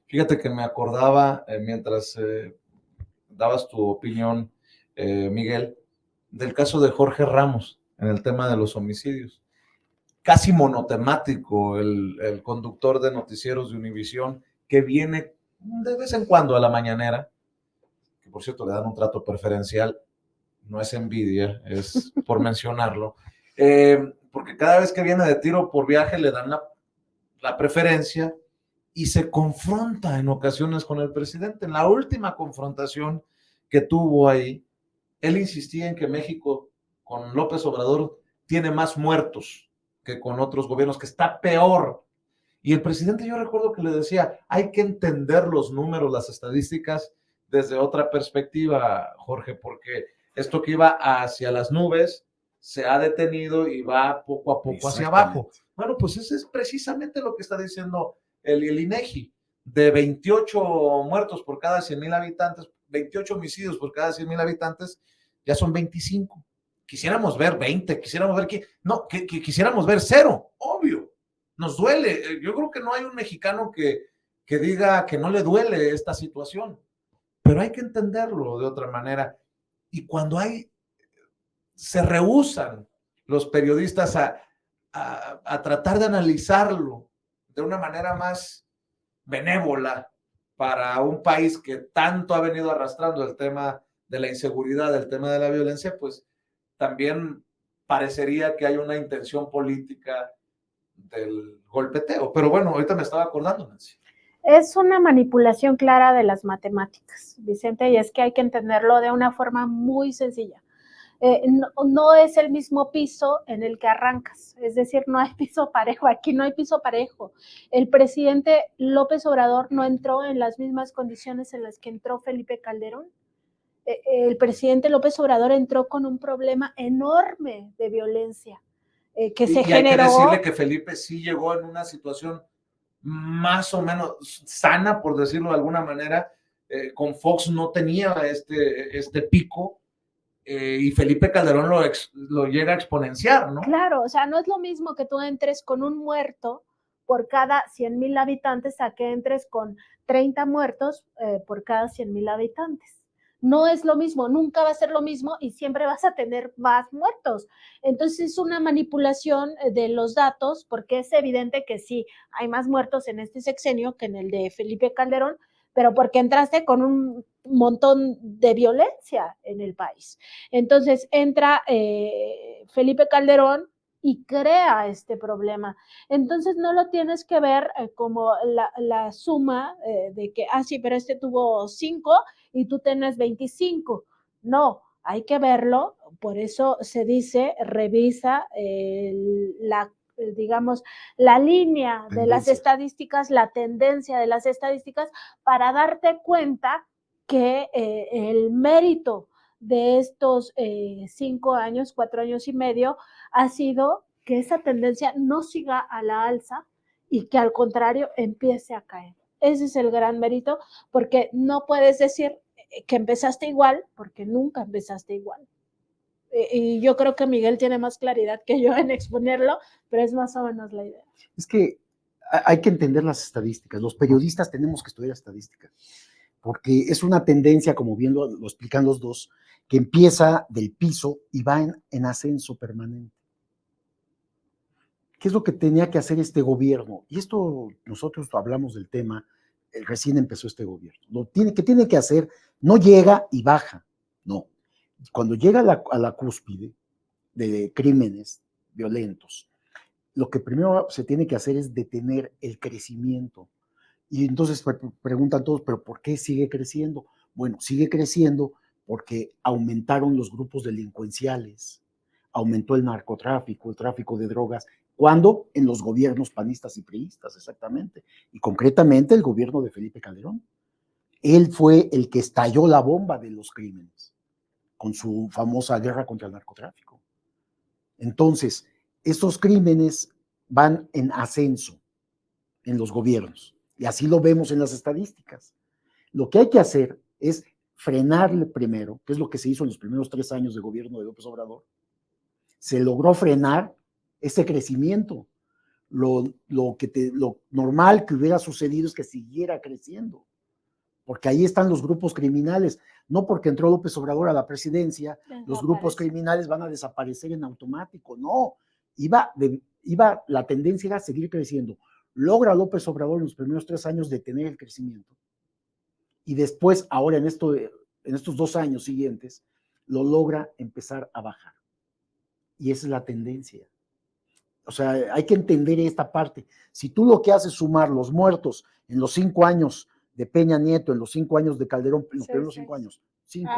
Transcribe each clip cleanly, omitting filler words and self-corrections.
Fíjate que me acordaba mientras dabas tu opinión, Miguel, del caso de Jorge Ramos en el tema de los homicidios. Casi monotemático el conductor de noticieros de Univisión que viene de vez en cuando a la mañanera, que por cierto le dan un trato preferencial, no es envidia, es por mencionarlo, porque cada vez que viene de tiro por viaje le dan la preferencia y se confronta en ocasiones con el presidente. En la última confrontación que tuvo ahí, él insistía en que México con López Obrador tiene más muertos que con otros gobiernos, que está peor. Y el presidente, yo recuerdo que le decía, hay que entender los números, las estadísticas desde otra perspectiva, Jorge, porque esto que iba hacia las nubes se ha detenido y va poco a poco hacia abajo. Bueno, pues eso es precisamente lo que está diciendo el INEGI. De 28 muertos por cada 100,000 habitantes, 28 homicidios por cada 100,000 habitantes, ya son 25. Quisiéramos ver 20, quisiéramos ver que, no, que quisiéramos ver cero, obvio. Nos duele. Yo creo que no hay un mexicano que diga que no le duele esta situación, pero hay que entenderlo de otra manera. Y cuando se rehúsan los periodistas a tratar de analizarlo de una manera más benévola para un país que tanto ha venido arrastrando el tema de la inseguridad, el tema de la violencia, pues también parecería que hay una intención política del golpeteo. Pero bueno, ahorita me estaba acordando, Nancy. Es una manipulación clara de las matemáticas, Vicente, y es que hay que entenderlo de una forma muy sencilla. No es el mismo piso en el que arrancas, es decir, no hay piso parejo, aquí no hay piso parejo. El presidente López Obrador no entró en las mismas condiciones en las que entró Felipe Calderón. El presidente López Obrador entró con un problema enorme de violencia que se generó. Hay que decirle que Felipe sí llegó en una situación más o menos sana, por decirlo de alguna manera. Con Fox no tenía este pico, y Felipe Calderón lo llega a exponenciar, ¿no? Claro, o sea, no es lo mismo que tú entres con un muerto por cada 100,000 habitantes a que entres con 30 muertos por cada 100,000 habitantes. No es lo mismo, nunca va a ser lo mismo y siempre vas a tener más muertos. Entonces es una manipulación de los datos porque es evidente que sí, hay más muertos en este sexenio que en el de Felipe Calderón, pero porque entraste con un montón de violencia en el país. Entonces entra Felipe Calderón y crea este problema. Entonces no lo tienes que ver como la suma de que, sí, pero este tuvo 5 y tú tienes 25. No, hay que verlo, por eso se dice, revisa digamos, la línea de las estadísticas, la tendencia de las estadísticas, para darte cuenta que el mérito de estos 5 años, 4 años y medio, ha sido que esa tendencia no siga a la alza y que al contrario empiece a caer. Ese es el gran mérito, porque no puedes decir que empezaste igual, porque nunca empezaste igual. Y yo creo que Miguel tiene más claridad que yo en exponerlo, pero es más o menos la idea. Es que hay que entender las estadísticas. Los periodistas tenemos que estudiar estadísticas, porque es una tendencia, como bien lo explican los dos, que empieza del piso y va en ascenso permanente. ¿Qué es lo que tenía que hacer este gobierno? Y esto nosotros hablamos del tema, recién empezó este gobierno. Lo que tiene que hacer, no llega y baja, no. Cuando llega a la cúspide de crímenes violentos, lo que primero se tiene que hacer es detener el crecimiento. Y entonces preguntan todos, ¿pero por qué sigue creciendo? Bueno, sigue creciendo porque aumentaron los grupos delincuenciales, aumentó el narcotráfico, el tráfico de drogas. ¿Cuándo? En los gobiernos panistas y priistas, exactamente. Y concretamente el gobierno de Felipe Calderón. Él fue el que estalló la bomba de los crímenes con su famosa guerra contra el narcotráfico. Entonces, estos crímenes van en ascenso en los gobiernos. Y así lo vemos en las estadísticas. Lo que hay que hacer es frenarle primero, que es lo que se hizo en los primeros 3 años de gobierno de López Obrador. Se logró frenar ese crecimiento, lo normal que hubiera sucedido es que siguiera creciendo, porque ahí están los grupos criminales. No porque entró López Obrador a la presidencia, los grupos criminales van a desaparecer en automático, no. La tendencia era seguir creciendo. Logra López Obrador en los primeros 3 años detener el crecimiento, y después, ahora en estos 2 años siguientes, lo logra empezar a bajar. Y esa es la tendencia. O sea, hay que entender esta parte. Si tú lo que haces es sumar los muertos en los 5 años de Peña Nieto, en los 5 años de Calderón, en los primeros 5 años, 5,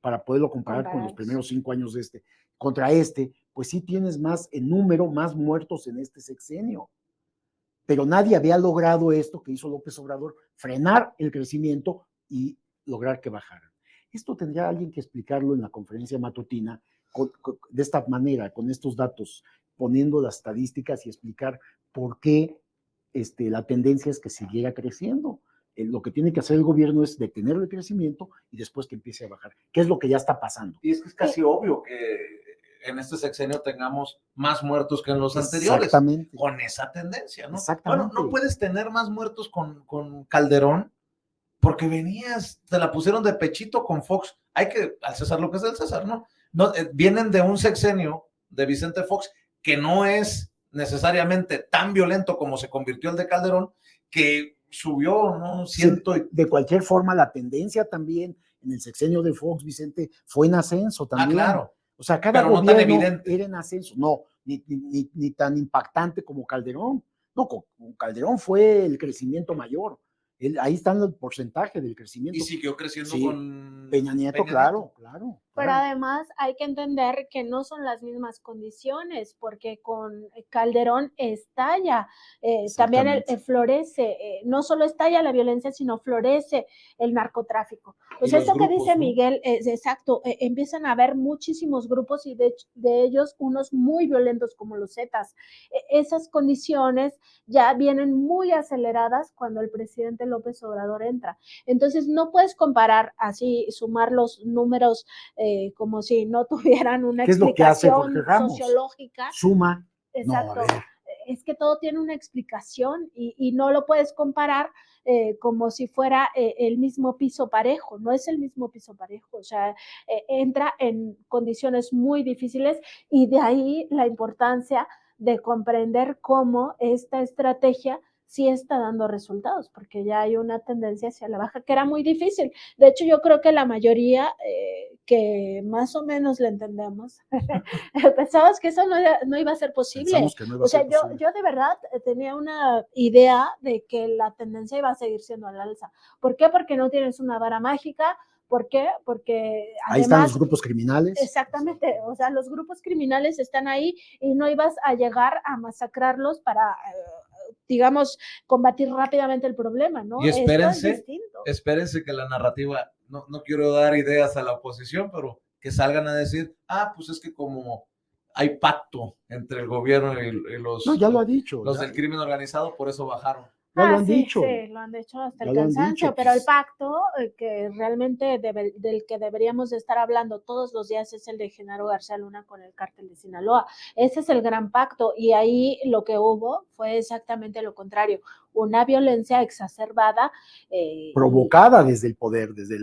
para poderlo comparar con los primeros 5 años de contra pues sí tienes más en número, más muertos en este sexenio. Pero nadie había logrado esto que hizo López Obrador, frenar el crecimiento y lograr que bajaran. Esto tendría alguien que explicarlo en la conferencia matutina de esta manera, con estos datos, poniendo las estadísticas y explicar por qué la tendencia es que siguiera creciendo. Lo que tiene que hacer el gobierno es detener el crecimiento y después que empiece a bajar, que es lo que ya está pasando. Y es que es casi obvio que en este sexenio tengamos más muertos que en los anteriores. Exactamente. Con esa tendencia, ¿no? Exactamente. Bueno, no puedes tener más muertos con Calderón porque te la pusieron de pechito con Fox. Hay que, al César lo que es del César, ¿no? Vienen de un sexenio de Vicente Fox que no es necesariamente tan violento como se convirtió el de Calderón, que subió, ¿no? De cualquier forma, la tendencia también en el sexenio de Fox, Vicente, fue en ascenso también. Ah, claro. O sea, cada pero gobierno no tan evidente. era en ascenso. No, ni tan impactante como Calderón. No, con Calderón fue el crecimiento mayor. Ahí está el porcentaje del crecimiento. Y siguió creciendo con Peña Nieto, claro. Pero además hay que entender que no son las mismas condiciones, porque con Calderón estalla, también florece, no solo estalla la violencia, sino florece el narcotráfico. Pues esto grupos, que dice, ¿no? Miguel, es exacto, empiezan a haber muchísimos grupos y de ellos unos muy violentos como los Zetas. Esas condiciones ya vienen muy aceleradas cuando el presidente López Obrador entra. Entonces no puedes comparar así, sumar los números como si no tuvieran una explicación sociológica. Suma. Exacto. No, es que todo tiene una explicación y no lo puedes comparar como si fuera el mismo piso parejo. No es el mismo piso parejo. O sea, entra en condiciones muy difíciles y de ahí la importancia de comprender cómo esta estrategia sí está dando resultados, porque ya hay una tendencia hacia la baja que era muy difícil. De hecho, yo creo que la mayoría que más o menos le entendemos, pensabas que eso no iba a ser posible. O sea, yo de verdad tenía una idea de que la tendencia iba a seguir siendo al alza. ¿Por qué? Porque no tienes una vara mágica. ¿Por qué? Porque además, ahí están los grupos criminales. Exactamente, o sea, los grupos criminales están ahí y no ibas a llegar a masacrarlos para, digamos, combatir rápidamente el problema, ¿no? Y espérense que la narrativa, no quiero dar ideas a la oposición, pero que salgan a decir, pues es que como hay pacto entre el gobierno y los, no, ya lo ha dicho, los del crimen organizado, por eso bajaron. Ya lo han dicho. Sí, lo han dicho hasta el cansancio, pero el pacto que realmente del que deberíamos de estar hablando todos los días es el de Genaro García Luna con el cártel de Sinaloa. Ese es el gran pacto y ahí lo que hubo fue exactamente lo contrario, una violencia exacerbada. Provocada desde el poder, desde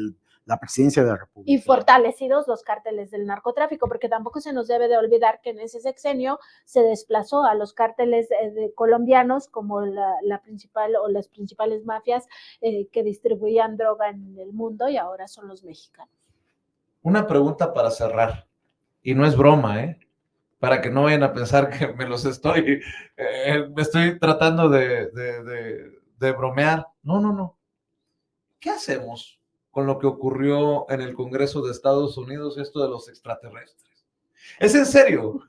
la presidencia de la República. Y fortalecidos los cárteles del narcotráfico, porque tampoco se nos debe de olvidar que en ese sexenio se desplazó a los cárteles colombianos como la principal o las principales mafias que distribuían droga en el mundo y ahora son los mexicanos. Una pregunta para cerrar, y no es broma, para que no vayan a pensar que me estoy tratando de bromear. No. ¿Qué hacemos con lo que ocurrió en el Congreso de Estados Unidos, esto de los extraterrestres? Es en serio,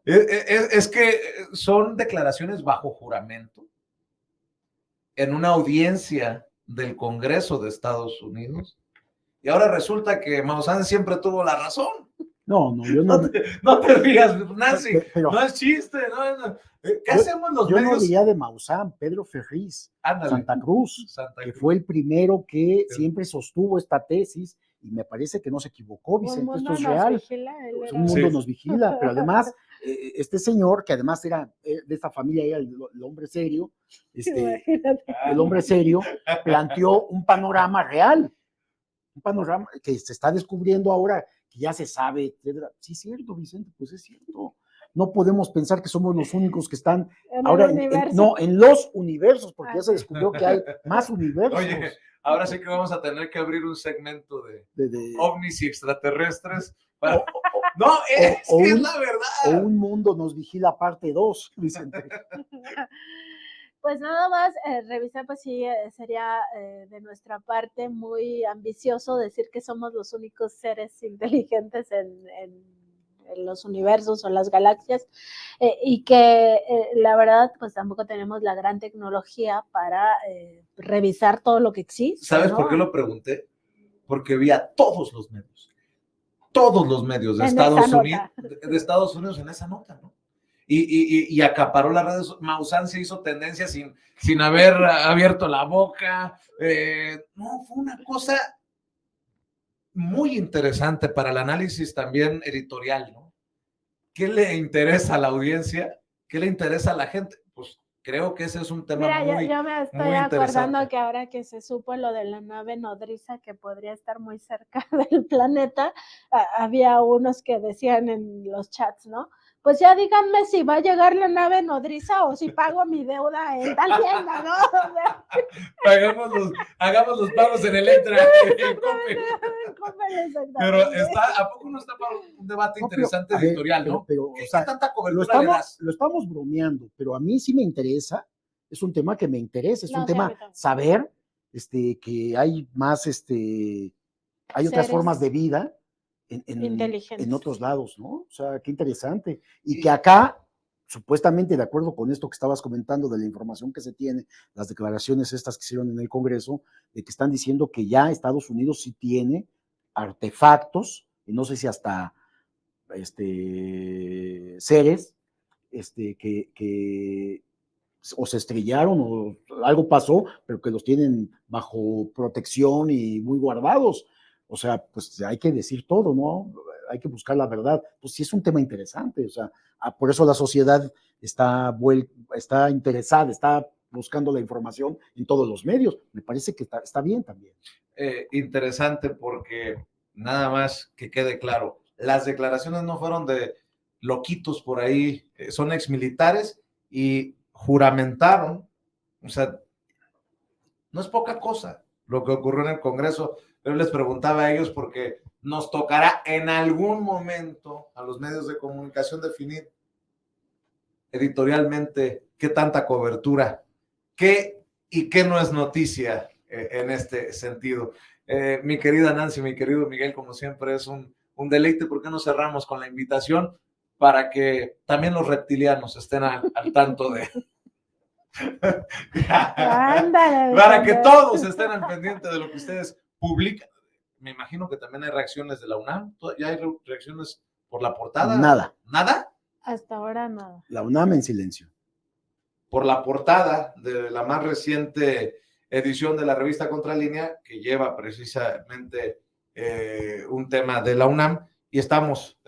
es que son declaraciones bajo juramento en una audiencia del Congreso de Estados Unidos y ahora resulta que Maussan siempre tuvo la razón. No, yo no. No te rías, Nancy, pero, no es chiste. No. ¿Qué hacemos los medios? Yo no leía de Maussan, Pedro Ferriz, Santa Cruz, que fue el primero que siempre sostuvo esta tesis y me parece que no se equivocó, Vicente, esto es real. Un mundo nos vigila, pero además este señor, que además era de esta familia, era el hombre serio, Imagínate. el hombre serio, planteó un panorama real, un panorama que se está descubriendo ahora, que ya se sabe, etcétera. Sí, es cierto, Vicente, pues es cierto. No podemos pensar que somos los únicos que están En ahora el universo. no, en los universos, porque ya se descubrió que hay más universos. Oye, ahora sí que vamos a tener que abrir un segmento de de- ovnis y extraterrestres. o, No, es o que es un- la o verdad. un mundo nos vigila parte 2, Vicente. Pues nada más, revisar, pues sí, sería de nuestra parte muy ambicioso decir que somos los únicos seres inteligentes en los universos o las galaxias, y que la verdad, pues tampoco tenemos la gran tecnología para revisar todo lo que existe. ¿Sabes ¿no? por qué lo pregunté? Porque vi a todos los medios de En Estados esa Unidos, nota. de Estados Unidos en esa nota, ¿no? Y acaparó las redes. Maussan se hizo tendencia sin haber abierto la boca. No, fue una cosa muy interesante para el análisis también editorial, ¿no? ¿Qué le interesa a la audiencia? ¿Qué le interesa a la gente? Pues creo que ese es un tema Mira, muy, yo me estoy muy acordando interesante. que ahora que se supo lo de la nave nodriza que podría estar muy cerca del planeta, había unos que decían en los chats, ¿no? Pues ya díganme si va a llegar la nave nodriza o si pago mi deuda en tal tienda, ¿no? O sea, Hagamos los pagos en el Entra. Pero ¿a poco no está para un debate No, interesante a ver, editorial, no? pero, ¿Qué o sea, tanta lo cobertura le das? estamos bromeando, pero a mí sí me interesa, es un tema que me interesa, es No, un sí, a tema mí también. saber que hay más, hay otras Seres formas de vida en inteligentes. otros lados, ¿no? O sea, qué interesante. Y que acá, supuestamente, de acuerdo con esto que estabas comentando de la información que se tiene, las declaraciones estas que hicieron en el Congreso, de que están diciendo que ya Estados Unidos sí tiene artefactos, y no sé si hasta seres que o se estrellaron o algo pasó, pero que los tienen bajo protección y muy guardados. O sea, pues hay que decir todo, ¿no? Hay que buscar la verdad. Pues sí es un tema interesante, o sea, por eso la sociedad está interesada, está buscando la información en todos los medios. Me parece que está bien también. Interesante porque nada más que quede claro, las declaraciones no fueron de loquitos por ahí, son exmilitares y juramentaron, o sea, no es poca cosa lo que ocurrió en el Congreso. Yo les preguntaba a ellos porque nos tocará en algún momento a los medios de comunicación definir editorialmente qué tanta cobertura, qué y qué no es noticia en este sentido. Mi querida Nancy, mi querido Miguel, como siempre es un deleite. ¿Por qué no cerramos con la invitación para que también los reptilianos estén al tanto de... Ándale, para que Vicente. todos estén al pendiente de lo que ustedes publican. Me imagino que también hay reacciones de la UNAM. ¿Ya hay reacciones por la portada? Nada. ¿Nada? Hasta ahora nada. La UNAM en silencio. Por la portada de la más reciente edición de la revista Contralínea, que lleva precisamente un tema de la UNAM, y estamos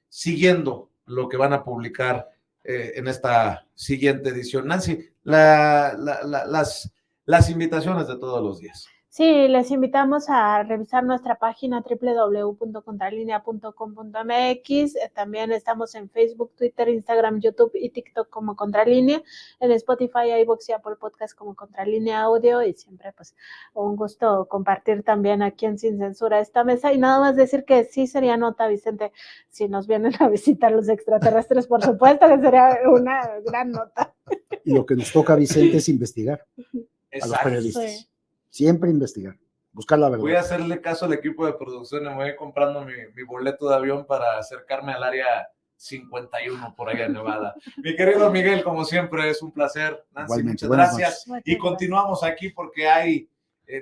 siguiendo lo que van a publicar en esta siguiente edición. Nancy, las invitaciones de todos los días. Sí, les invitamos a revisar nuestra página www.contralinea.com.mx. También estamos en Facebook, Twitter, Instagram, YouTube y TikTok como Contralínea, en Spotify, iVoox y Apple Podcast como Contralínea Audio, y siempre pues un gusto compartir también aquí en Sin Censura esta mesa. Y nada más decir que sí sería nota, Vicente, si nos vienen a visitar los extraterrestres, por supuesto que sería una gran nota. Y lo que nos toca, Vicente, es investigar a los periodistas. Sí. Siempre investigar, buscar la verdad. Voy a hacerle caso al equipo de producción y me voy comprando mi boleto de avión para acercarme al área 51 por allá en Nevada. Mi querido Miguel, como siempre, es un placer. Nancy, Igualmente, muchas buenas gracias. noches. Y continuamos aquí porque hay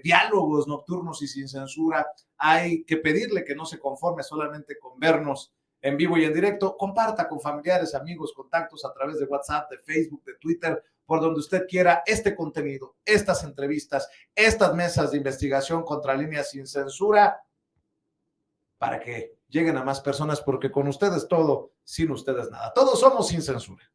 diálogos nocturnos y sin censura. Hay que pedirle que no se conforme solamente con vernos en vivo y en directo. Comparta con familiares, amigos, contactos a través de WhatsApp, de Facebook, de Twitter, por donde usted quiera este contenido, estas entrevistas, estas mesas de investigación Contralínea sin censura, para que lleguen a más personas, porque con ustedes todo, sin ustedes nada. Todos somos Sin Censura.